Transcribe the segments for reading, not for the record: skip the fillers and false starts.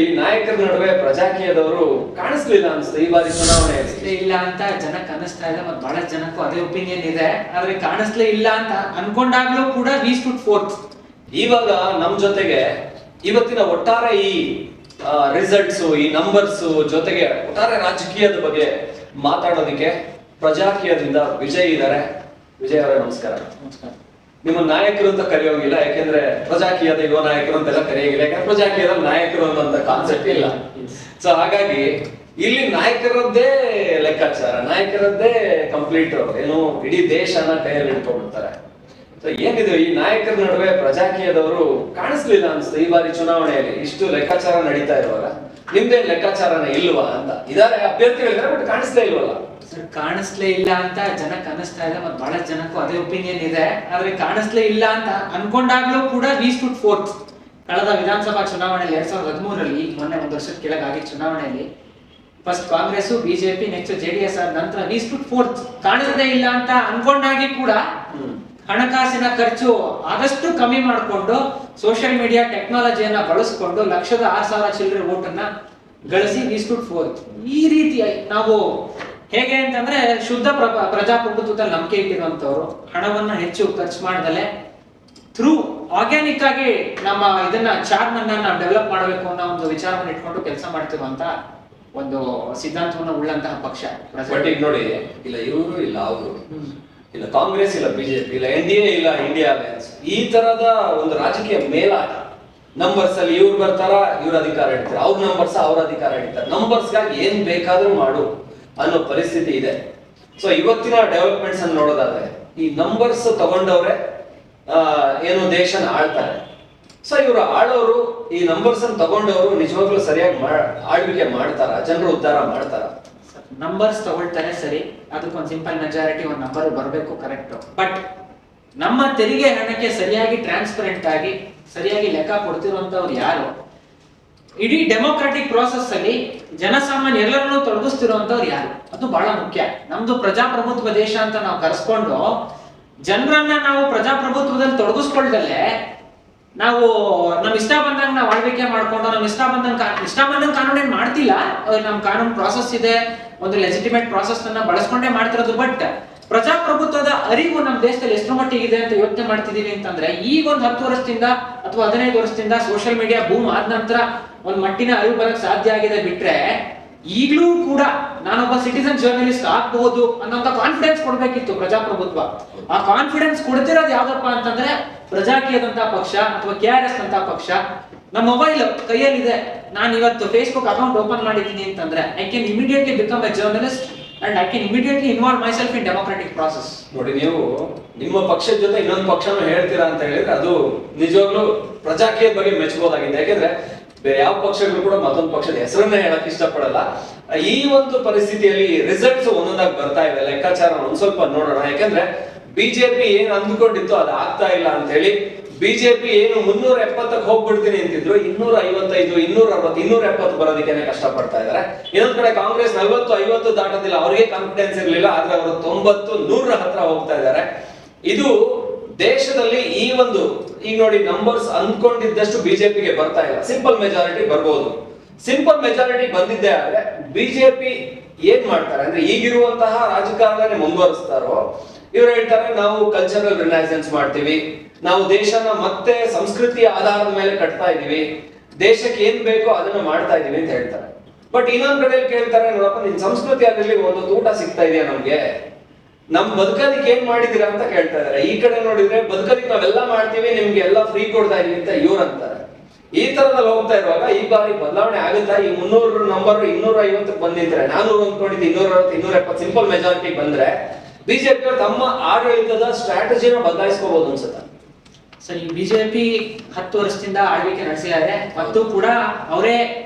ಈ ನಾಯಕರ ನಡುವೆ ಪ್ರಜಾಕೀಯದವರು ಕಾಣಿಸ್ಲಿಲ್ಲ ಅನ್ಸುತ್ತೆ ಈ ಬಾರಿ ಚುನಾವಣೆ ಇಲ್ಲ ಅಂತ ಜನಕ್ಕೆ ಅನಿಸ್ತಾ ಇದೆ. ಮತ್ತೆ ಬಹಳ ಜನಕ್ಕೂ ಅದೇ ಒಪಿನಿಯನ್ ಇದೆ. ಆದ್ರೆ ಕಾಣಿಸ್ಲೇ ಇಲ್ಲ ಅಂತ ಅನ್ಕೊಂಡಾಗ್ಲೂ ಕೂಡ ವಿ ಸ್ಟುಡ್ ಫೋರ್ತ್. ಇವಾಗ ನಮ್ ಜೊತೆಗೆ ಇವತ್ತಿನ ಒಟ್ಟಾರೆ ಈ ರಿಸಲ್ಟ್ಸ್, ಈ ನಂಬರ್ಸ್ ಜೊತೆಗೆ ಒಟ್ಟಾರೆ ರಾಜಕೀಯದ ಬಗ್ಗೆ ಮಾತಾಡೋದಕ್ಕೆ ಪ್ರಜಾಕೀಯದಿಂದ ವಿಜಯ್ ಇದ್ದಾರೆ. ವಿಜಯ್ ಅವರೇ ನಮಸ್ಕಾರ. ನಮಸ್ಕಾರ. ನಿಮ್ಮ ನಾಯಕರು ಅಂತ ಕರೆಯೋಗಿಲ್ಲ, ಯಾಕೆಂದ್ರೆ ಪ್ರಜಾಕೀಯದ ಯುವ ನಾಯಕರು ಅಂತೆಲ್ಲ ಕರೆಯೋಗಿಲ್ಲ, ಯಾಕಂದ್ರೆ ಪ್ರಜಾಕೀಯದಲ್ಲಿ ನಾಯಕರು ಅನ್ನೋಂತ ಕಾನ್ಸೆಪ್ಟ್ ಇಲ್ಲ. ಸೊ ಹಾಗಾಗಿ ಇಲ್ಲಿ ನಾಯಕರದ್ದೇ ಲೆಕ್ಕಾಚಾರ, ನಾಯಕರದ್ದೇ ಕಂಪ್ಲೀಟ್ ಏನು ಇಡೀ ದೇಶನ ಕೈಯಲ್ಲಿ ಹಿಡ್ಕೊಂಡ್ಬಿಡ್ತಾರೆ. ಸೊ ಏನಿದೆ ಈ ನಾಯಕರ ನಡುವೆ ಪ್ರಜಾಕೀಯದವರು ಕಾಣಿಸ್ಲಿಲ್ಲ ಅನ್ಸುತ್ತೆ ಈ ಬಾರಿ ಚುನಾವಣೆಯಲ್ಲಿ. ಇಷ್ಟು ಲೆಕ್ಕಾಚಾರ ನಡೀತಾ ಇರುವಾಗ ನಿಮ್ದೇ ಲೆಕ್ಕಾಚಾರನ ಇಲ್ವಾ ಅಂತ. ಇದಾರೆ ಅಭ್ಯರ್ಥಿಗಳಿದ್ದಾರೆ, ಬಟ್ ಕಾಣಿಸ್ಲೇ ಇಲ್ವಲ್ಲ ಸರ್. ಕಾಣಿಸ್ಲೇ ಇಲ್ಲ ಅಂತ ಜನಕ್ಕೆ ಅನಿಸ್ತಾ ಇದೆ. ಮತ್ತೆ ಬಹಳ ಜನಕ್ಕೂ ಅದೇ ಒಪಿನಿಯನ್ ಇದೆ. ಆದ್ರೆ ಕಾಣಿಸ್ಲೇ ಇಲ್ಲ ಅಂತ ಅನ್ಕೊಂಡಾಗ್ಲೂ ಕೂಡ ವಿ ಸ್ಟುಡ್ ಫೋರ್ತ್. ಕಳೆದ ವಿಧಾನಸಭಾ ಚುನಾವಣೆಯಲ್ಲಿ 2013ರಲ್ಲಿ, ಮೊನ್ನೆ ಒಂದು ವರ್ಷದ ಕೆಳಗಾಗಿ ಚುನಾವಣೆಯಲ್ಲಿ first Congress, BJP, next JDS ಆದ ನಂತರ ವಿ ಸ್ಟುಡ್ ಫೋರ್ತ್. ಕಾಣಿಸ್ಲೇ ಇಲ್ಲ ಅಂತ ಅನ್ಕೊಂಡಾಗಿ ಕೂಡ ಹಣಕಾಸಿನ ಖರ್ಚು ಆದಷ್ಟು ಕಮ್ಮಿ ಮಾಡಿಕೊಂಡು ಸೋಷಿಯಲ್ ಮೀಡಿಯಾ ಟೆಕ್ನಾಲಜಿಯನ್ನ ಬಳಸಿಕೊಂಡು 1,06,000 ಚಿಲ್ಲರೆ ವೋಟನ್ನ ಗಳಿಸಿ ವಿ ಸ್ಟುಡ್ ಫೋರ್ತ್. ಈ ರೀತಿ ನಾವು ಹೇಗೆ ಅಂತಂದ್ರೆ ಶುದ್ಧ ಪ್ರಜಾಪ್ರಭುತ್ವದಲ್ಲಿ ನಂಬಿಕೆ ಇಟ್ಟಿರುವಂತವ್ರು, ಹಣವನ್ನ ಹೆಚ್ಚು ಖರ್ಚು ಮಾಡದಲೆ ಥ್ರೂ ಆರ್ಗ್ಯಾನಿಕ್ ಆಗಿ ನಮ್ಮ ಇದನ್ನ ಚಾರ್ಮ್ ಅನ್ನ ನಾವು ಡೆವಲಪ್ ಮಾಡಬೇಕು ಅನ್ನೋ ಒಂದು ವಿಚಾರವನ್ನು ಇಟ್ಕೊಂಡು ಕೆಲಸ ಮಾಡ್ತಿರುವಂತ ಒಂದು ಸಿದ್ಧಾಂತವನ್ನು ಉಳ್ಳಂತಹ ಪಕ್ಷ. ಬಟ್ ಈಗ ನೋಡಿ, ಇಲ್ಲ ಇವರು, ಇಲ್ಲ ಅವರು, ಇಲ್ಲ ಕಾಂಗ್ರೆಸ್, ಇಲ್ಲ ಬಿಜೆಪಿ, ಇಲ್ಲ NDA, ಇಲ್ಲ ಇಂಡಿಯಾ ಅಲಯನ್ಸ್, ಈ ತರದ ಒಂದು ರಾಜಕೀಯ ಮೇಲಾಟ. ನಂಬರ್ಸ್ ಅಲ್ಲಿ ಇವ್ರು ಬರ್ತಾರ, ಇವ್ರ ಅಧಿಕಾರ ಇಡ್ತಾರೆ, ಅವ್ರ ನಂಬರ್ಸ್ ಅವ್ರ ಅಧಿಕಾರ ಇಡ್ತಾರೆ. ನಂಬರ್ಸ್ಗಾಗಿ ಏನ್ ಬೇಕಾದ್ರೂ ಮಾಡು ಅನ್ನೋ ಪರಿಸ್ಥಿತಿ ಇದೆ. ಸೊ ಇವತ್ತಿನ ಡೆವಲಪ್ಮೆಂಟ್ಸ್ ಅನ್ನು ನೋಡೋದಾದ್ರೆ ಈ ನಂಬರ್ಸ್ ತಗೊಂಡವ್ರೆ ಏನು ದೇಶನ ಆಳ್ತಾರೆ. ಸೊ ಇವರು ಆಳೋರು, ಈ ನಂಬರ್ಸ್ ಅನ್ನು ತಗೊಂಡವರು ನಿಜವಾಗ್ಲೂ ಸರಿಯಾಗಿ ಆಳ್ವಿಕೆ ಮಾಡ್ತಾರ, ಜನರು ಉದ್ಧಾರ ಮಾಡ್ತಾರ? ನಂಬರ್ಸ್ ತಗೊಳ್ತಾರೆ ಸರಿ, ಅದಕ್ಕೊಂದು ಸಿಂಪಲ್ ಮೆಜಾರಿಟಿ ಒಂದು ನಂಬರ್ ಬರಬೇಕು, ಕರೆಕ್ಟ್. ಬಟ್ ನಮ್ಮ ತೆರಿಗೆ ಹಣಕ್ಕೆ ಸರಿಯಾಗಿ ಟ್ರಾನ್ಸ್ಪರೆಂಟ್ ಆಗಿ ಸರಿಯಾಗಿ ಲೆಕ್ಕ ಕೊಡ್ತಿರುವಂತವ್ರು ಯಾರು? ಇಡೀ ಡೆಮೋಕ್ರಾಟಿಕ್ ಪ್ರಾಸೆಸ್ ಅಲ್ಲಿ ಜನಸಾಮಾನ್ಯ ಎಲ್ಲರನ್ನೂ ತೊಡಗಿಸ್ತಿರುವಂತವ್ರು ಯಾರು? ಅದು ಬಹಳ ಮುಖ್ಯ. ನಮ್ದು ಪ್ರಜಾಪ್ರಭುತ್ವ ದೇಶ ಅಂತ ನಾವು ಕರೆಸ್ಕೊಂಡು ಜನರನ್ನ ನಾವು ಪ್ರಜಾಪ್ರಭುತ್ವದಲ್ಲಿ ತೊಡಗಿಸ್ಕೊಳ್ದಲ್ಲೇ ನಾವು ನಮ್ ಇಷ್ಟ ಬಂದಂಗ ನಾವು ಆಳ್ವಿಕೆ ಮಾಡ್ಕೊಂಡು ನಮ್ ಇಷ್ಟ ಬಂದಂಗ ಕಾನೂನು ಏನ್ ಮಾಡ್ತಿಲ್ಲ. ನಮ್ ಕಾನೂನು ಪ್ರಾಸೆಸ್ ಇದೆ, ಒಂದು ಲೆಜಿಟಿಮೇಟ್ ಪ್ರಾಸೆಸ್ ಅನ್ನ ಬಳಸ್ಕೊಂಡೇ ಮಾಡ್ತಿರೋದು. ಬಟ್ ಪ್ರಜಾಪ್ರಭುತ್ವದ ಅರಿವು ನಮ್ಮ ದೇಶದಲ್ಲಿ ಎಷ್ಟು ಮಟ್ಟಿಗೆ ಇದೆ ಅಂತ ಯೋಚನೆ ಮಾಡ್ತಿದೀವಿ ಅಂತಂದ್ರೆ, ಈಗ ಒಂದು 10 ವರ್ಷದಿಂದ ಅಥವಾ 15 ವರ್ಷದಿಂದ ಸೋಷಿಯಲ್ ಮೀಡಿಯಾ ಬೂಮ್ ಆದ ನಂತರ ಒಂದ್ ಮಟ್ಟಿನ ಅರಿವು ಬರಕ್ ಸಾಧ್ಯ ಆಗಿದೆ. ಬಿಟ್ರೆ ಈಗಲೂ ಕೂಡ ನಾನೊಬ್ಬ ಸಿಟಿಸನ್ ಜರ್ನಲಿಸ್ಟ್ ಆಗ್ಬಹುದು ಅನ್ನೋಂತ ಕಾನ್ಫಿಡೆನ್ಸ್ ಕೊಡ್ಬೇಕಿತ್ತು ಪ್ರಜಾಪ್ರಭುತ್ವ. ಆ ಕಾನ್ಫಿಡೆನ್ಸ್ ಕೊಡ್ತಿರೋದು ಯಾವ್ದಪ್ಪ ಅಂತಂದ್ರೆ ಪ್ರಜಾಕೀಯದಂತ ಪಕ್ಷ ಅಥವಾ KRS ಅಂತ ಪಕ್ಷ. ನಮ್ಮ ಮೊಬೈಲ್ ಕೈಯಲ್ಲಿದೆ, ನಾನು ಇವತ್ತು ಫೇಸ್ಬುಕ್ ಅಕೌಂಟ್ ಓಪನ್ ಮಾಡಿದ್ದೀನಿ ಅಂತಂದ್ರೆ I can immediately become A journalist and I can immediately involve my self in democratic process. ನೋಡಿ, ನೀವು ನಿಮ್ಮ ಪಕ್ಷದ ಜೊತೆ ಇನ್ನೊಂದು ಪಕ್ಷನೂ ಹೇಳ್ತೀರಾ ಅಂತ ಹೇಳಿದ್ರೆ ಅದು ನಿಜವಾಗ್ಲೂ ಪ್ರಜಾಕೀಯದ ಬಗ್ಗೆ ಮೆಚ್ಚಬಹುದಾಗಿದೆ. ಯಾಕೆಂದ್ರೆ ಬೇರೆ ಯಾವ ಪಕ್ಷಗಳು ಕೂಡ ಮತ್ತೊಂದು ಪಕ್ಷದ ಹೆಸರನ್ನೇ ಹೇಳಕ್ ಇಷ್ಟಪಡಲ್ಲ. ಈ ಒಂದು ಪರಿಸ್ಥಿತಿಯಲ್ಲಿ ರಿಸಲ್ಟ್ಸ್ ಒಂದೊಂದಾಗಿ ಬರ್ತಾ ಇದೆ. ಲೆಕ್ಕಾಚಾರ ಒಂದ್ ಸ್ವಲ್ಪ ನೋಡೋಣ. ಯಾಕಂದ್ರೆ ಬಿಜೆಪಿ ಏನ್ ಅಂದ್ಕೊಂಡಿತ್ತು ಅದು ಆಗ್ತಾ ಇಲ್ಲ ಅಂತ ಹೇಳಿ, ಬಿಜೆಪಿ ಏನು 370ಕ್ಕೆ ಹೋಗ್ಬಿಡ್ತೀನಿ ಅಂತಿದ್ರು, 255, 260, 270 ಬರೋದಕ್ಕೆ ಕಷ್ಟ ಪಡ್ತಾ ಇದಾರೆ. ಇನ್ನೊಂದ್ ಕಡೆ ಕಾಂಗ್ರೆಸ್ 40-50 ದಾಟೋದಿಲ್ಲ, ಅವ್ರಿಗೆ ಕಾನ್ಫಿಡೆನ್ಸ್ ಇರ್ಲಿಲ್ಲ, ಆದ್ರೆ ಅವರು 90-100 ಹತ್ರ ಹೋಗ್ತಾ ಇದ್ದಾರೆ. ಇದು ದೇಶದಲ್ಲಿ ಈ ಒಂದು ಈಗ ನೋಡಿ ನಂಬರ್ಸ್ ಅನ್ಕೊಂಡಿದ್ದಷ್ಟು ಬಿಜೆಪಿಗೆ ಬರ್ತಾ ಇಲ್ಲ. ಸಿಂಪಲ್ ಮೆಜಾರಿಟಿ ಬರ್ಬೋದು. ಸಿಂಪಲ್ ಮೆಜಾರಿಟಿ ಬಂದಿದ್ದೇ ಆದ್ರೆ ಬಿಜೆಪಿ ಏನ್ ಮಾಡ್ತಾರೆ ಅಂದ್ರೆ ಈಗಿರುವಂತಹ ರಾಜಕಾರಣನೇ ಮುಂದುವರಿಸ್ತಾರೋ, ಇವ್ರು ಹೇಳ್ತಾರೆ ನಾವು ಕಲ್ಚರಲ್ ರಿನೈಸೆನ್ಸ್ ಮಾಡ್ತೀವಿ, ನಾವು ದೇಶನ ಮತ್ತೆ ಸಂಸ್ಕೃತಿಯ ಆಧಾರದ ಮೇಲೆ ಕಟ್ತಾ ಇದೀವಿ, ದೇಶಕ್ಕೆ ಏನ್ ಬೇಕೋ ಅದನ್ನ ಮಾಡ್ತಾ ಇದೀವಿ ಅಂತ ಹೇಳ್ತಾರೆ. ಬಟ್ ಇನ್ನೊಂದ್ ಕಡೆ ಕೇಳ್ತಾರೆ, ನೋಡಪ್ಪ ನಿನ್ ಸಂಸ್ಕೃತಿ ಆಗಲಿ ಒಂದು ಊಟ ಸಿಗ್ತಾ ಇದೆಯಾ ನಮ್ಗೆ, ನಮ್ ಬದುಕೋದಿಕ್ಕೆ ಏನ್ ಮಾಡಿದೀರಾ ಅಂತ ಕೇಳ್ತಾ ಇದಾರೆ. ಈ ಕಡೆ ನೋಡಿದ್ರೆ ಬದುಕೋದಿಕ್ ನಾವೆಲ್ಲ ಮಾಡ್ತೀವಿ, ನಿಮ್ಗೆ ಎಲ್ಲ ಫ್ರೀ ಕೊಡ್ತಾ ಇದೀವಿ ಅಂತ ಇವ್ರು ಅಂತಾರೆ. ಈ ತರದಲ್ಲಿ ಹೋಗ್ತಾ ಇರುವಾಗ ಈ ಬಾರಿ ಬದಲಾವಣೆ ಆಗುತ್ತಾ? ಈ 300 ನಂಬರ್ 250ಕ್ಕೆ ಬಂದಿದ್ರೆ, 400 ಅಂದ್ಕೊಂಡಿದ್ದು 260, 270 ಸಿಂಪಲ್ ಮೆಜಾರಿಟಿ ಬಂದ್ರೆ ಬಿಜೆಪಿ ತಮ್ಮ ಆಡಳಿತದ ಸ್ಟ್ರಾಟಜಿನ ಬದಲಾಯಿಸ್ಕೋಬಹುದು ಅನ್ಸುತ್ತೆ. ಸರ್, ಈ ಬಿಜೆಪಿ 10 ವರ್ಷದಿಂದ ಆಳ್ವಿಕೆ ನಡೆಸಿದ್ದಾರೆ ಮತ್ತು ಕೂಡ ಅವರೇ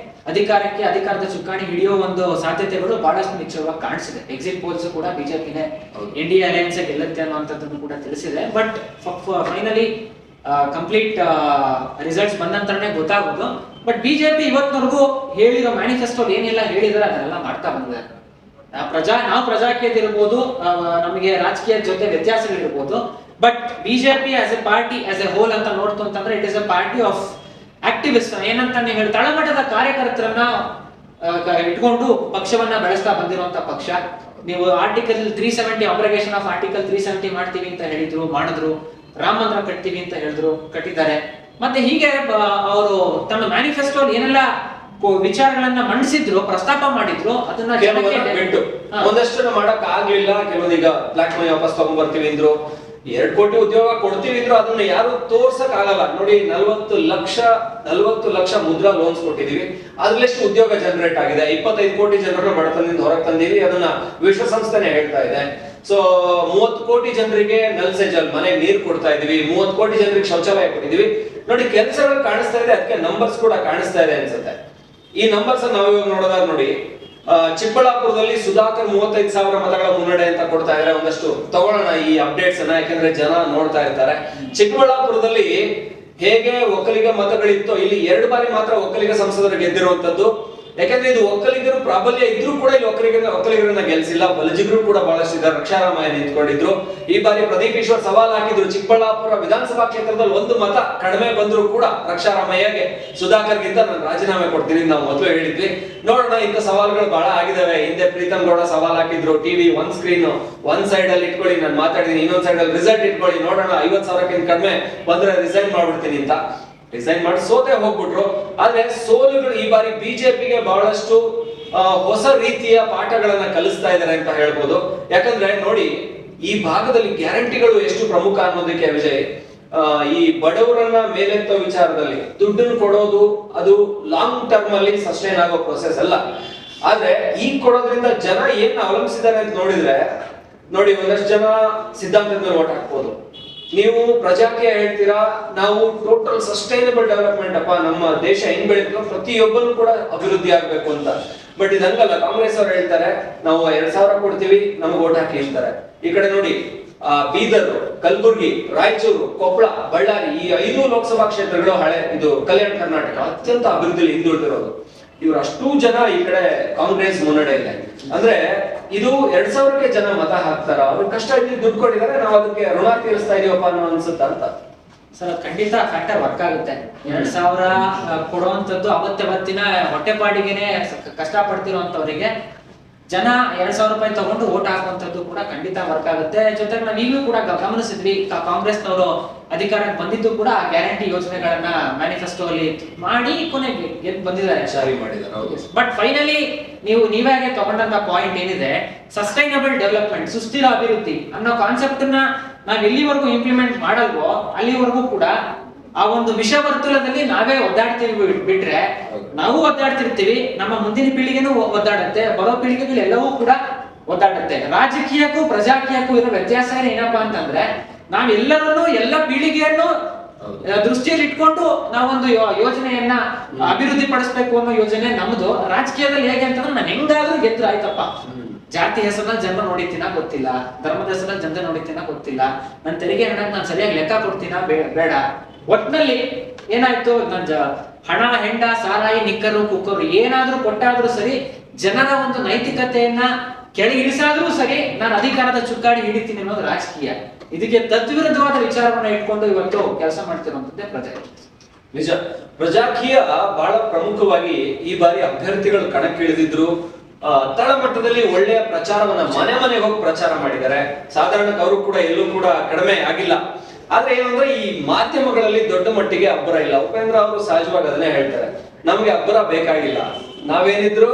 ಅಧಿಕಾರದ ಚುಕ್ಕಾಣಿ ಹಿಡಿಯೋ ಒಂದು ಸಾಧ್ಯತೆಗಳು ಬಹಳಷ್ಟು ನಿಶ್ಚಯವಾಗಿ ಕಾಣಿಸಿದೆ. ಎಕ್ಸಿಟ್ ಪೋಲ್ಸ್ ಕೂಡ ಬಿಜೆಪಿನೇ NDA ಅಲಯನ್ಸ್ ಗೆಲ್ಲುತ್ತೆ ಅನ್ನುವಂಥದ್ದನ್ನು ಕೂಡ ತಿಳಿಸಿದೆ. ಬಟ್ ಫೈನಲಿ ಕಂಪ್ಲೀಟ್ ರಿಸಲ್ಟ್ಸ್ ಬಂದ ನಂತರನೇ ಗೊತ್ತಾಗೋದು. ಬಟ್ ಬಿಜೆಪಿ ಇವತ್ತಿನವರೆಗೂ ಹೇಳಿರೋ ಮ್ಯಾನಿಫೆಸ್ಟೋ ಏನೆಲ್ಲ ಹೇಳಿದಾರೆ ಅದನ್ನೆಲ್ಲ ಮಾಡ್ತಾ ಬಂದಿದ್ದಾರೆ. ನಾವು ಪ್ರಜಾಕೀಯದಿರ್ಬೋದು, ನಮಗೆ ರಾಜಕೀಯದ ಜೊತೆ ವ್ಯತ್ಯಾಸಗಳಿರ್ಬೋದು, but BJP as a party as a whole ಅಂತ ನೋಡ್ತು ಅಂತಂದ್ರೆ it is a party of activist ಏನಂತ ನೀವು ಹೇಳಿ ತಳಮಟ್ಟದ ಕಾರ್ಯಕರ್ತರನ್ನ ಇಟ್ಕೊಂಡು ಪಕ್ಷವನ್ನ ಬೆಳೆಸ್ತಾ ಬಂದಿರುವಂತ ಪಕ್ಷ. ನೀವು ಆರ್ಟಿಕಲ್ 370 ಅಬ್ರಗೇಷನ್ ಆಫ್ ಆರ್ಟಿಕಲ್ 370 ಮಾಡ್ತೀವಿ ಅಂತ ಮಾಡಿದ್ರು. ರಾಮ ಮಂದಿರ ಕಟ್ತೀವಿ ಅಂತ ಹೇಳಿದ್ರು, ಕಟ್ಟಿದ್ದಾರೆ. ಮತ್ತೆ ಹೀಗೆ ಅವರು ತಮ್ಮ ಮ್ಯಾನಿಫೆಸ್ಟೋ ಏನೆಲ್ಲ ವಿಚಾರಗಳನ್ನ ಮಂಡಿಸಿದ್ರು, ಪ್ರಸ್ತಾಪ ಮಾಡಿದ್ರು, ಅದನ್ನ ಬಿಟ್ಟು ಒಂದಷ್ಟು ಮಾಡಕ್ ಆಗ್ಲಿಲ್ಲ. ಕೆಲವೊಂದೀಗ ಬ್ಲಾಕ್ ಮನಿ ವಾಪಸ್ ತಗೊಂಡ್ಬರ್ತೀವಿ ಅಂದ್ರು, 2 ಕೋಟಿ ಉದ್ಯೋಗ ಕೊಡ್ತೀವಿ ಅಂದ್ರು, ಅದನ್ನ ಯಾರು ತೋರ್ಸಕ್ ಆಗಲ್ಲ. ನೋಡಿ 40 ಲಕ್ಷ ಮುದ್ರಾ ಲೋನ್ಸ್ ಕೊಟ್ಟಿದೀವಿ, ಅದ್ರಲ್ಲೆಷ್ಟು ಉದ್ಯೋಗ ಜನರೇಟ್ ಆಗಿದೆ? 25 ಕೋಟಿ ಜನರನ್ನ ಬಡತನದಿಂದ ಹೊರಗೆ ತಂದೀವಿ, ಅದನ್ನ ವಿಶ್ವಸಂಸ್ಥೆನೆ ಹೇಳ್ತಾ ಇದೆ. ಸೊ 30 ಕೋಟಿ ಜನರಿಗೆ ನಲ್ ಸೆ ಜಲ್ ಮನೆಗೆ ನೀರು ಕೊಡ್ತಾ ಇದೀವಿ, 30 ಕೋಟಿ ಜನರಿಗೆ ಶೌಚಾಲಯ ಕೊಟ್ಟಿದೀವಿ. ನೋಡಿ ಕೆಲಸಗಳು ಕಾಣಿಸ್ತಾ ಇದೆ, ಅದಕ್ಕೆ ನಂಬರ್ಸ್ ಕೂಡ ಕಾಣಿಸ್ತಾ ಇದೆ ಅನ್ಸುತ್ತೆ. ಈ ನಂಬರ್ಸ್ ನಾವು ಇವಾಗ ನೋಡೋದಾದ್ರೆ ನೋಡಿ, ಚಿಕ್ಕಬಳ್ಳಾಪುರದಲ್ಲಿ ಸುಧಾಕರ್ 35,000 ಮತಗಳ ಮುನ್ನಡೆ ಅಂತ ಕೊಡ್ತಾ ಇದ್ದಾರೆ. ಒಂದಷ್ಟು ತಗೊಳ್ಳೋಣ ಈ ಅಪ್ಡೇಟ್ಸ್ ಅನ್ನ, ಯಾಕಂದ್ರೆ ಜನ ನೋಡ್ತಾ ಇರ್ತಾರೆ. ಚಿಕ್ಕಬಳ್ಳಾಪುರದಲ್ಲಿ ಹೇಗೆ ಒಕ್ಕಲಿಗ ಮತಗಳಿತ್ತು, ಇಲ್ಲಿ 2 ಬಾರಿ ಮಾತ್ರ ಒಕ್ಕಲಿಗ ಸಂಸದರು ಗೆದ್ದಿರುವಂತದ್ದು. ಯಾಕಂದ್ರೆ ಇದು ಒಕ್ಕಲಿಗರು ಪ್ರಾಬಲ್ಯ ಇದ್ರೂ ಕೂಡ ಇಲ್ಲಿ ಒಕ್ಕಲಿಗರನ್ನ ಗೆಲ್ಸಿಲ್ಲ. ಬಲಜಿಗರು ಕೂಡ ಬಹಳಷ್ಟು ಇದ್ದಾರೆ. ರಕ್ಷಾರಾಮಯ್ಯ ನಿಂತ್ಕೊಂಡಿದ್ರು. ಈ ಬಾರಿ ಪ್ರದೀಪ್ ಈಶ್ವರ್ ಸವಾಲ್ ಹಾಕಿದ್ರು, ಚಿಕ್ಕಬಳ್ಳಾಪುರ ವಿಧಾನಸಭಾ ಕ್ಷೇತ್ರದಲ್ಲಿ 1 ಮತ ಕಡಿಮೆ ಬಂದ್ರು ಕೂಡ ರಕ್ಷಾರಾಮಯ್ಯಗೆ ಸುಧಾಕರ್ಗಿಂತ ನಾನು ರಾಜೀನಾಮೆ ಕೊಡ್ತೀನಿ ನಾವು ಮೊದಲು ಹೇಳಿದ್ವಿ. ನೋಡೋಣ, ಇಂಥ ಸವಾಲುಗಳು ಬಹಳ ಆಗಿದಾವೆ. ಹಿಂದೆ ಪ್ರೀತಮ್ ಗೌಡ ಸವಾಲ್ ಹಾಕಿದ್ರು, ಟಿವಿ ಸ್ಕ್ರೀನ್ ಒಂದ್ ಸೈಡ್ ಅಲ್ಲಿ ಇಟ್ಕೊಳ್ಳಿ, ನಾನು ಮಾತಾಡಿದೀನಿ, ಇನ್ನೊಂದ್ ಸೈಡ್ ಅಲ್ಲಿ ರಿಸಲ್ಟ್ ಇಟ್ಕೊಳ್ಳಿ, ನೋಡೋಣ 50,000ಕ್ಕಿಂತ ಕಡಿಮೆ ಬಂದ್ರೆ ರಿಸೈನ್ ಮಾಡ್ಬಿಡ್ತೀನಿ ಅಂತ ಡಿಸೈನ್ ಮಾಡಿ ಸೋತೆ ಹೋಗ್ಬಿಟ್ರು. ಆದ್ರೆ ಸೋಲುಗಳು ಈ ಬಾರಿ ಬಿಜೆಪಿಗೆ ಬಹಳಷ್ಟು ಹೊಸ ರೀತಿಯ ಪಾಠಗಳನ್ನ ಕಲಿಸ್ತಾ ಇದ್ದಾರೆ ಅಂತ ಹೇಳ್ಬೋದು. ಯಾಕಂದ್ರೆ ನೋಡಿ, ಈ ಭಾಗದಲ್ಲಿ ಗ್ಯಾರಂಟಿಗಳು ಎಷ್ಟು ಪ್ರಮುಖ ಅನ್ನೋದಕ್ಕೆ ವಿಜಯ್, ಈ ಬಡವರನ್ನ ಮೇಲೆತ್ತೋ ವಿಚಾರದಲ್ಲಿ ದುಡ್ಡನ್ನು ಕೊಡೋದು ಅದು ಲಾಂಗ್ ಟರ್ಮ್ ಅಲ್ಲಿ ಸಸ್ಟೈನ್ ಆಗೋ ಪ್ರೊಸೆಸ್ ಅಲ್ಲ. ಆದ್ರೆ ಈಗ ಕೊಡೋದ್ರಿಂದ ಜನ ಏನ್ ಅವಲಂಬಿಸಿದ್ದಾರೆ ಅಂತ ನೋಡಿದ್ರೆ, ನೋಡಿ ಒಂದಷ್ಟು ಜನ ಸಿದ್ಧಾಂತದ ಮೇಲೆ ಓಟ್ ಹಾಕ್ಬೋದು. ನೀವು ಪ್ರಜಾಕೀಯ ಹೇಳ್ತೀರಾ, ನಾವು ಟೋಟಲ್ ಸಸ್ಟೈನಬಲ್ ಡೆವಲಪ್ಮೆಂಟ್ ಅಪ್ಪ, ನಮ್ಮ ದೇಶ ಹೆಂಗ್ ಬೆಳೀತೋ ಪ್ರತಿಯೊಬ್ಬರು ಕೂಡ ಅಭಿವೃದ್ಧಿ ಆಗ್ಬೇಕು ಅಂತ. ಬಟ್ ಇದಂಗಲ್ಲ, ಕಾಂಗ್ರೆಸ್ ಅವರು ಹೇಳ್ತಾರೆ ನಾವು 2,000 ಕೊಡ್ತೀವಿ, ನಮ್ಗೆ ಓಟ್ ಹಾಕಿ ಅಂತಾರೆ. ಈ ಕಡೆ ನೋಡಿ, ಬೀದರ್, ಕಲಬುರ್ಗಿ, ರಾಯಚೂರು, ಕೊಪ್ಪಳ, ಬಳ್ಳಾರಿ, ಈ 5 ಲೋಕಸಭಾ ಕ್ಷೇತ್ರಗಳು ಇದು ಕಲ್ಯಾಣ ಕರ್ನಾಟಕ ಅತ್ಯಂತ ಅಭಿವೃದ್ಧಿಯಲ್ಲಿ ಹಿಂದುಳಿದಿರೋದು. ಇವರು ಅಷ್ಟೂ ಜನ ಈ ಕಡೆ ಕಾಂಗ್ರೆಸ್ ಮುನ್ನಡೆ ಇದೆ. ಅಂದ್ರೆ ಇದು 2,000ಕ್ಕೆ ಜನ ಮತ ಹಾಕ್ತಾರ, ಅವ್ರು ಕಷ್ಟ ಇಲ್ಲಿ ದುಡ್ಡು ಕೊಟ್ಟಿದ್ದಾರೆ, ನಾವು ಅದಕ್ಕೆ ಋಣ ತೀರಿಸ್ತಾ ಇದೀವಪ್ಪ ಅನ್ನೋ ಅನ್ಸುತ್ತ ಅಂತ. ಸರ್ ಖಂಡಿತ ಫ್ಯಾಕ್ಟರ್ ವರ್ಕ್ ಆಗುತ್ತೆ. 2,000 ಕೊಡುವಂತದ್ದು ಅವತ್ತಿನ ಹೊಟ್ಟೆಪಾಡಿಗೆನೆ ಕಷ್ಟ ಪಡ್ತಿರುವಂತವರಿಗೆ ಜನ 2,000 ರೂಪಾಯಿ ತಗೊಂಡು ಓಟ್ ಹಾಕುವಂತದ್ದು ಕೂಡ ಖಂಡಿತ ವರ್ಕ್ ಆಗುತ್ತೆ. ಜೊತೆಗೆ ನಾವು ಈಗಲೂ ಕೂಡ ಗಮನಿಸಿದ್ವಿ, ಕಾಂಗ್ರೆಸ್ನವರು ಅಧಿಕಾರಕ್ಕೆ ಬಂದಿದ್ದು ಕೂಡ ಗ್ಯಾರಂಟಿ ಯೋಜನೆಗಳನ್ನ ಮ್ಯಾನಿಫೆಸ್ಟೋ ಅಲ್ಲಿ ಮಾಡಿ ಕೊನೆಗೆ ಗೆದ್ದು ಬಂದಿದ್ದಾರೆ, ಜಾರಿ ಮಾಡಿದ್ದಾರೆ. ಬಟ್ ಫೈನಲಿ ನೀವೇ ತಗೊಂಡಂತ ಪಾಯಿಂಟ್ ಏನಿದೆ, ಸಸ್ಟೈನಬಲ್ ಡೆವಲಪ್ಮೆಂಟ್, ಸುಸ್ಥಿರ ಅಭಿವೃದ್ಧಿ ಅನ್ನೋ ಕಾನ್ಸೆಪ್ಟ್ ನ ನಾವ್ ಎಲ್ಲಿವರೆಗೂ ಇಂಪ್ಲಿಮೆಂಟ್ ಮಾಡಲ್ವೋ ಅಲ್ಲಿವರೆಗೂ ಕೂಡ ಆ ಒಂದು ವಿಷವರ್ತುಲದಲ್ಲಿ ನಾವೇ ಒದ್ದಾಡ್ತೀವಿ. ಬಿಟ್ರೆ ನಾವು ಒದ್ದಾಡ್ತಿರ್ತೀವಿ, ನಮ್ಮ ಮುಂದಿನ ಪೀಳಿಗೆನೂ ಒದ್ದಾಡುತ್ತೆ, ಬರೋ ಪೀಳಿಗೆಗಳು ಎಲ್ಲವೂ ಕೂಡ ಒದ್ದಾಡುತ್ತೆ. ರಾಜಕೀಯಕ್ಕೂ ಪ್ರಜಾಕೀಯಕ್ಕೂ ಇರೋ ವ್ಯತ್ಯಾಸ ಏನಪ್ಪಾ ಅಂತಂದ್ರೆ, ನಾವೆಲ್ಲರನ್ನು ಎಲ್ಲ ಪೀಳಿಗೆಯನ್ನು ದೃಷ್ಟಿಯಲ್ಲಿ ಇಟ್ಕೊಂಡು ನಾವೊಂದು ಯೋಜನೆಯನ್ನ ಅಭಿವೃದ್ಧಿ ಪಡಿಸ್ಬೇಕು ಅನ್ನೋ ಯೋಜನೆ ನಮ್ದು. ರಾಜಕೀಯದಲ್ಲಿ ಹೇಗೆ ಅಂತಂದ್ರೆ, ನಾನು ಹೆಂಗಾದ್ರೂ ಗೆದ್ರು ಆಯ್ತಪ್ಪ, ಜಾತಿ ಹೆಸರನ್ನ ಜನ ನೋಡಿತೀನ ಗೊತ್ತಿಲ್ಲ, ಧರ್ಮದ ಹೆಸರನ್ನ ಜನ ನೋಡಿತೀನ ಗೊತ್ತಿಲ್ಲ, ನನ್ನ ತೆರಿಗೆ ಹಣ ನಾನು ಸರಿಯಾಗಿ ಲೆಕ್ಕ ಕೊಡ್ತೀನ ಬೇಡ, ಒಟ್ನಲ್ಲಿ ಏನಾಯ್ತು, ಹಣ, ಹೆಂಡ, ಸಾರಾಯಿ, ನಿಕ್ಕರು, ಕುಕ್ಕರು ಏನಾದ್ರೂ ಕೊಟ್ಟಾದ್ರೂ ಸರಿ, ಜನರ ಒಂದು ನೈತಿಕತೆಯನ್ನ ಕೆಳಗೆ ಇಳಿಸಾದ್ರೂ ಸರಿ, ನಾನು ಅಧಿಕಾರದ ಚುಕ್ಕಾಡಿ ಹಿಡಿತೀನಿ ಅನ್ನೋದು ರಾಜಕೀಯ. ಇದಕ್ಕೆ ತದ್ವಿರುದ್ಧವಾದ ವಿಚಾರವನ್ನ ಇಟ್ಕೊಂಡು ಇವತ್ತು ಕೆಲಸ ಮಾಡ್ತಿರುವಂತದ್ದೇ ಪ್ರಜಾಕೀಯ. ನಿಜ, ಪ್ರಜಾಕೀಯ ಬಹಳ ಪ್ರಮುಖವಾಗಿ ಈ ಬಾರಿ ಅಭ್ಯರ್ಥಿಗಳು ಕಣಕ್ಕಿಳಿದಿದ್ರು. ತಳಮಟ್ಟದಲ್ಲಿ ಒಳ್ಳೆಯ ಪ್ರಚಾರವನ್ನ ಮನೆಗೆ ಹೋಗಿ ಪ್ರಚಾರ ಮಾಡಿದ್ದಾರೆ. ಸಾಧಾರಣಕ್ಕೆ ಅವರು ಕೂಡ ಎಲ್ಲೂ ಕೂಡ ಕಡಿಮೆ ಆಗಿಲ್ಲ. ಆದ್ರೆ ಏನಂದ್ರೆ, ಈ ಮಾಧ್ಯಮಗಳಲ್ಲಿ ದೊಡ್ಡ ಮಟ್ಟಿಗೆ ಅಬ್ಬರ ಇಲ್ಲ. ಉಪೇಂದ್ರ ಅವರು ಸಹಜವಾಗಿ ಅದನ್ನೇ ಹೇಳ್ತಾರೆ, ನಮ್ಗೆ ಅಬ್ಬರ ಬೇಕಾಗಿಲ್ಲ, ನಾವೇನಿದ್ರು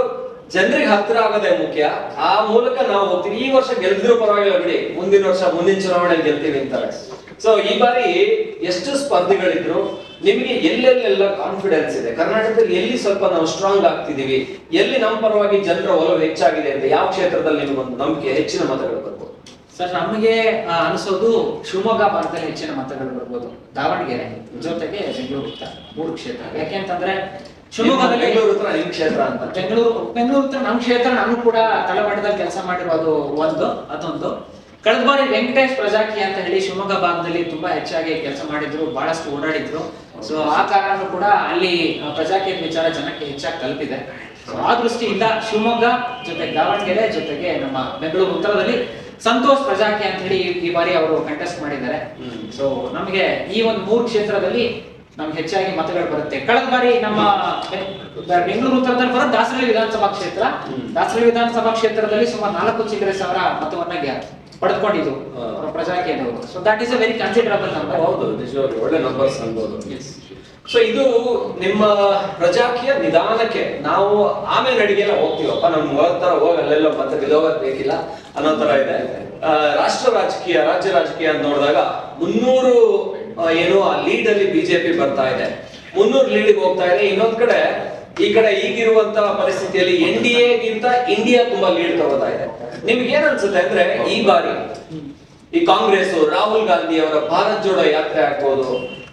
ಜನರಿಗೆ ಹತ್ರ ಆಗೋದೇ ಮುಖ್ಯ, ಆ ಮೂಲಕ ನಾವು ಹೋಗ್ತೀವಿ. ಈ ವರ್ಷ ಗೆಲ್ದಿದ್ರು ಪರವಾಗಿಲ್ಲ ಬಿಡಿ, ಮುಂದಿನ ವರ್ಷ ಮುಂದಿನ ಚುನಾವಣೆಯಲ್ಲಿ ಗೆಲ್ತೀವಿ ಅಂತಾರೆ. ಸೊ ಈ ಬಾರಿ ಎಷ್ಟು ಸ್ಪರ್ಧಿಗಳಿದ್ರು, ನಿಮಗೆ ಎಲ್ಲೆಲ್ಲೆಲ್ಲ ಕಾನ್ಫಿಡೆನ್ಸ್ ಇದೆ, ಕರ್ನಾಟಕದಲ್ಲಿ ಎಲ್ಲಿ ಸ್ವಲ್ಪ ನಾವು ಸ್ಟ್ರಾಂಗ್ ಆಗ್ತಿದೀವಿ, ಎಲ್ಲಿ ನಮ್ಮ ಪರವಾಗಿ ಜನರ ಒಲವು ಹೆಚ್ಚಾಗಿದೆ ಅಂತ ಯಾವ ಕ್ಷೇತ್ರದಲ್ಲಿ ನಿಮಗೊಂದು ನಂಬಿಕೆ, ಹೆಚ್ಚಿನ ಮತಗಳು ಬರ್ಬೋದು? ಸರ್ ನಮಗೆ ಅನಿಸೋದು ಶಿವಮೊಗ್ಗ ಭಾಗದಲ್ಲಿ ಹೆಚ್ಚಿನ ಮತಗಳು ಬರ್ಬೋದು, ದಾವಣಗೆರೆ ಜೊತೆಗೆ ಬೆಂಗಳೂರು ಉತ್ತರ 3 ಕ್ಷೇತ್ರ. ಯಾಕೆಂತಂದ್ರೆ ಶಿವಮೊಗ್ಗದಲ್ಲಿ ಬೆಂಗಳೂರು ಉತ್ತರ ನಿಮ್ ಕ್ಷೇತ್ರ ಅಂತ, ಬೆಂಗಳೂರು ಉತ್ತರ ನಮ್ಮ ಕ್ಷೇತ್ರ, ನಾನು ಕೂಡ ತಳಮಟ್ಟದಲ್ಲಿ ಕೆಲಸ ಮಾಡಿರೋದು ಅದೊಂದು. ಕಳೆದ ಬಾರಿ ವೆಂಕಟೇಶ್ ಪ್ರಜಾಕೀಯ ಅಂತ ಹೇಳಿ ಶಿವಮೊಗ್ಗ ಭಾಗದಲ್ಲಿ ತುಂಬಾ ಹೆಚ್ಚಾಗಿ ಕೆಲಸ ಮಾಡಿದ್ರು, ಬಹಳಷ್ಟು ಓಡಾಡಿದ್ರು. ಸೊ ಆ ಕಾರಣ ಕೂಡ ಅಲ್ಲಿ ಪ್ರಜಾಕೀಯ ವಿಚಾರ ಜನಕ್ಕೆ ಹೆಚ್ಚಾಗಿ ತಲುಪಿದೆ. ಆ ದೃಷ್ಟಿಯಿಂದ ಶಿವಮೊಗ್ಗ ಜೊತೆಗೆ ದಾವಣಗೆರೆ ಜೊತೆಗೆ ನಮ್ಮ ಬೆಂಗಳೂರು ಉತ್ತರದಲ್ಲಿ ಸಂತೋಷ್ ಪ್ರಜಾಕೀಯ ಅಂತ ಹೇಳಿ ಈ ಬಾರಿ ಅವರು ಕಂಟೆಸ್ಟ್ ಮಾಡಿದ್ದಾರೆ. ಸೊ ನಮಗೆ ಈ ಒಂದು 3 ಕ್ಷೇತ್ರದಲ್ಲಿ ನಮ್ಗೆ ಹೆಚ್ಚಾಗಿ ಮತಗಳು ಬರುತ್ತೆ. ಕಳೆದ ಬಾರಿ ನಮ್ಮ ಬೆಂಗಳೂರು ಉತ್ತರದಲ್ಲಿ ಬರೋ ದಾಸರಳ್ಳಿ ವಿಧಾನಸಭಾ ಕ್ಷೇತ್ರ, ದಾಸರಳ್ಳಿ ವಿಧಾನಸಭಾ ಕ್ಷೇತ್ರದಲ್ಲಿ ಸುಮಾರು 4 ಚಿಲ್ಲರೆ ಸಾವಿರ ಮತವನ್ನ ಪಡೆದುಕೊಂಡಿದ್ದು ಪ್ರಜಾಕೀಯದವರು. So that is a very considerable number. ಹೌದು, ನಿಜವಾಗ್ಲೂ ಒಳ್ಳೆ ನಂಬರ್ಸ್ ಅನ್ಬೋದು. ಸೊ ಇದು ನಿಮ್ಮ ಪ್ರಜಾಕೀಯ ನಿಧಾನಕ್ಕೆ ನಾವು ಆಮೇಲೆ ಅಡಿಗೆಲ್ಲ ಹೋಗ್ತೀವಪ್ಪ, ನಮ್ ತರ ಹೋಗಿ ಅಲ್ಲೆಲ್ಲ ಮತ್ತೆ ಬಿದೋಗಕ್ ಬೇಕಿಲ್ಲ ಅನ್ನೋ ತರ ಇದೆ. ರಾಷ್ಟ್ರ ರಾಜಕೀಯ, ರಾಜ್ಯ ರಾಜಕೀಯ ಅಂತ ನೋಡಿದಾಗ 300 ಏನು ಆ ಲೀಡ್ ಅಲ್ಲಿ ಬಿಜೆಪಿ ಬರ್ತಾ ಇದೆ, 300 ಲೀಡ್ ಹೋಗ್ತಾ ಇದೆ. ಇನ್ನೊಂದ್ ಕಡೆ ಈ ಕಡೆ ಈಗಿರುವಂತ ಪರಿಸ್ಥಿತಿಯಲ್ಲಿ NDA ಗಿಂತ ಇಂಡಿಯಾ ತುಂಬಾ ಲೀಡ್ ತಗೋತಾ ಇದೆ. ನಿಮ್ಗೆ ಏನ್ ಅನ್ಸುತ್ತೆ ಅಂದ್ರೆ ಈ ಬಾರಿ ಈ ಕಾಂಗ್ರೆಸ್ ರಾಹುಲ್ ಗಾಂಧಿ ಅವರ ಭಾರತ್ ಜೋಡೋ ಯಾತ್ರೆ ಆಗ್ಬೋದು,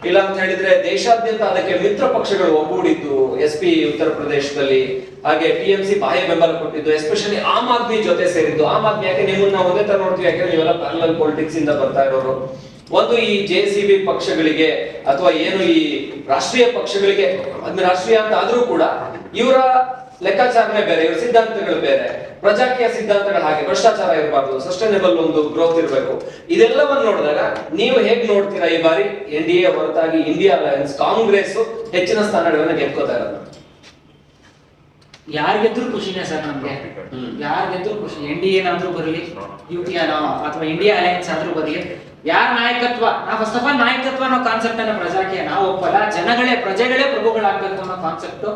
ಇಲ್ಲ ಅಂತ ಹೇಳಿದ್ರೆ ದೇಶಾದ್ಯಂತ ಅದಕ್ಕೆ ಮಿತ್ರ ಪಕ್ಷಗಳು ಒಗ್ಗೂಡಿದ್ದು, SP ಉತ್ತರ ಪ್ರದೇಶದಲ್ಲಿ, ಹಾಗೆ TMC ಬಾಹ್ಯ ಬೆಂಬಲ ಕೊಟ್ಟಿದ್ದು, ಎಸ್ಪೆಷಲಿ ಆಮ್ ಆದ್ಮಿ ಜೊತೆ ಸೇರಿದ್ದು. ಆಮ್ ಆದ್ಮಿ ಯಾಕೆ ನಿಮ್ಮನ್ನ ಒಂದೇ ತರ ನೋಡ್ತೀವಿ, ಯಾಕಂದ್ರೆ ನೀವೆಲ್ಲ ಪ್ಯಾರಲಲ್ ಪೊಲಿಟಿಕ್ಸ್ ಇಂದ ಬರ್ತಾ ಇರೋರು. ಒಂದು ಈ JCB ಪಕ್ಷಗಳಿಗೆ ಅಥವಾ ಏನು ಈ ರಾಷ್ಟ್ರೀಯ ಪಕ್ಷಗಳಿಗೆ, ಅದ್ನ ರಾಷ್ಟ್ರೀಯ ಅಂತ ಆದ್ರೂ ಕೂಡ ಇವರ ಲೆಕ್ಕಾಚಾರನೇ ಬೇರೆ, ಇವರ ಸಿದ್ಧಾಂತಗಳು ಬೇರೆ. ಪ್ರಜಾಕೀಯ ಸಿದ್ಧಾಂತಗಳು ಹಾಗೆ, ಭ್ರಷ್ಟಾಚಾರ ಇರಬಾರ್ದು, ಸಸ್ಟೈನಬಲ್ ಒಂದು ಗ್ರೋತ್ ಇರಬೇಕು. ಇದೆಲ್ಲವನ್ನು ನೋಡಿದಾಗ ನೀವು ಹೇಗ್ ನೋಡ್ತೀರಾ ಈ ಬಾರಿ NDA ಹೊರತಾಗಿ ಇಂಡಿಯಾ ಅಲಯನ್ಸ್ ಕಾಂಗ್ರೆಸ್ ಹೆಚ್ಚಿನ ಸ್ಥಾನಗಳನ್ನ ಗೆದ್ಕೋತಾ ಇರೋದು? ಯಾರ್ ಗೆದ್ರು ಖುಷಿನೇ ಸರ್ ನಮ್ಗೆ. ಯಾರ್ ಗೆದ್ರು ಖುಷಿ. NDA ನಾದ್ರೂ ಬರ್ಲಿ, UPA ಅಥವಾ ಇಂಡಿಯಾ ಅಲಯನ್ಸ್ ಆದ್ರೂ ಬರ್ಲಿ, ಯಾರ ನಾಯಕತ್ವ, ನಾವು ಫಸ್ಟ್ ಆಫ್ ಆಲ್ ನಾಯಕತ್ವ ಅನ್ನೋ ಕಾನ್ಸೆಪ್ಟ್ ಅನ್ನ ಪ್ರಜಾಕೀಯ ನಾವು ಒಪ್ಪಲ್ಲ. ಪ್ರಜೆಗಳೇ ಪ್ರಭುಗಳಾಗ್ಬೇಕು ಅನ್ನೋ ಕಾನ್ಸೆಪ್ಟ್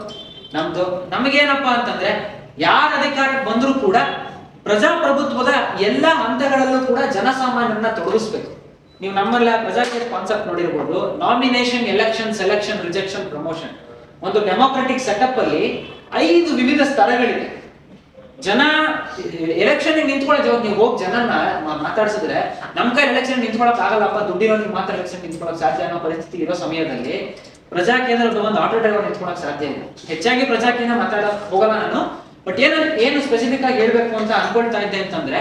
ನಮ್ದು. ನಮಗೇನಪ್ಪಾ ಅಂತಂದ್ರೆ ಯಾರ ಅಧಿಕಾರಕ್ಕೆ ಬಂದ್ರೂ ಕೂಡ ಪ್ರಜಾಪ್ರಭುತ್ವದ ಎಲ್ಲಾ ಹಂತಗಳಲ್ಲೂ ಕೂಡ ಜನಸಾಮಾನ್ಯರನ್ನ ತೊಡಗಿಸ್ಬೇಕು. ನೀವು ನಮ್ಮೆಲ್ಲ ಪ್ರಜಾಕೀಯ ಕಾನ್ಸೆಪ್ಟ್ ನೋಡಿರ್ಬೋದು, nomination, election, selection, rejection, promotion. ಒಂದು ಡೆಮೋಕ್ರೆಟಿಕ್ ಸೆಟಪ್ ಅಲ್ಲಿ 5 ವಿವಿಧ ಸ್ತರಗಳಿದೆ. ಜನ ಎಲೆಕ್ಷನ್ ನಿಂತ್ಕೊಳ್ಳೋ ನೀವು ಹೋಗಿ ಜನನ ಮಾತಾಡ್ಸಿದ್ರೆ ನಮ್ ಕೈ ಎಲೆಕ್ಷನ್ ನಿಂತ್ಕೊಳಕ್ ಆಗಲ್ಲಪ್ಪ, ದುಡ್ಡಿರೋನಿಗೆ ಮಾತ್ರ ಎಲೆಕ್ಷನ್ ನಿಂತ್ಕೊಳಕ್ ಸಾಧ್ಯ ಅನ್ನೋ ಪರಿಸ್ಥಿತಿ ಇರೋ ಸಮಯದಲ್ಲಿ ಪ್ರಜಾಕೀಯದಲ್ಲಿ ಒಂದು ಆಟೋ ಡ್ರೈವರ್ ನಿಂತ್ಕೊಳಕ್ ಸಾಧ್ಯ ಇಲ್ಲ. ಹೆಚ್ಚಾಗಿ ಪ್ರಜಾಕೀಯನ ಮಾತಾಡಕ್ ಹೋಗಲ್ಲ ನಾನು. ಬಟ್ ಏನು ಸ್ಪೆಸಿಫಿಕ್ ಆಗಿ ಹೇಳ್ಬೇಕು ಅಂತ ಅನ್ಕೊಳ್ತಾ ಇದ್ದೆ ಅಂತಂದ್ರೆ,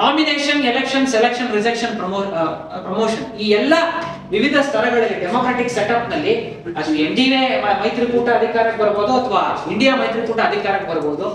nomination, election, selection, rejection, promotion, ಈ ಎಲ್ಲ ವಿವಿಧ ಸ್ತರಗಳಲ್ಲಿ ಡೆಮೋಕ್ರೆಟಿಕ್ ಸೆಟಪ್ ನಲ್ಲಿ ಅದು NDA ಮೈತ್ರಿಕೂಟ ಅಧಿಕಾರಕ್ಕೆ ಬರ್ಬೋದು ಅಥವಾ ಇಂಡಿಯಾ ಮೈತ್ರಿಕೂಟ ಅಧಿಕಾರಕ್ಕೆ ಬರ್ಬೋದು.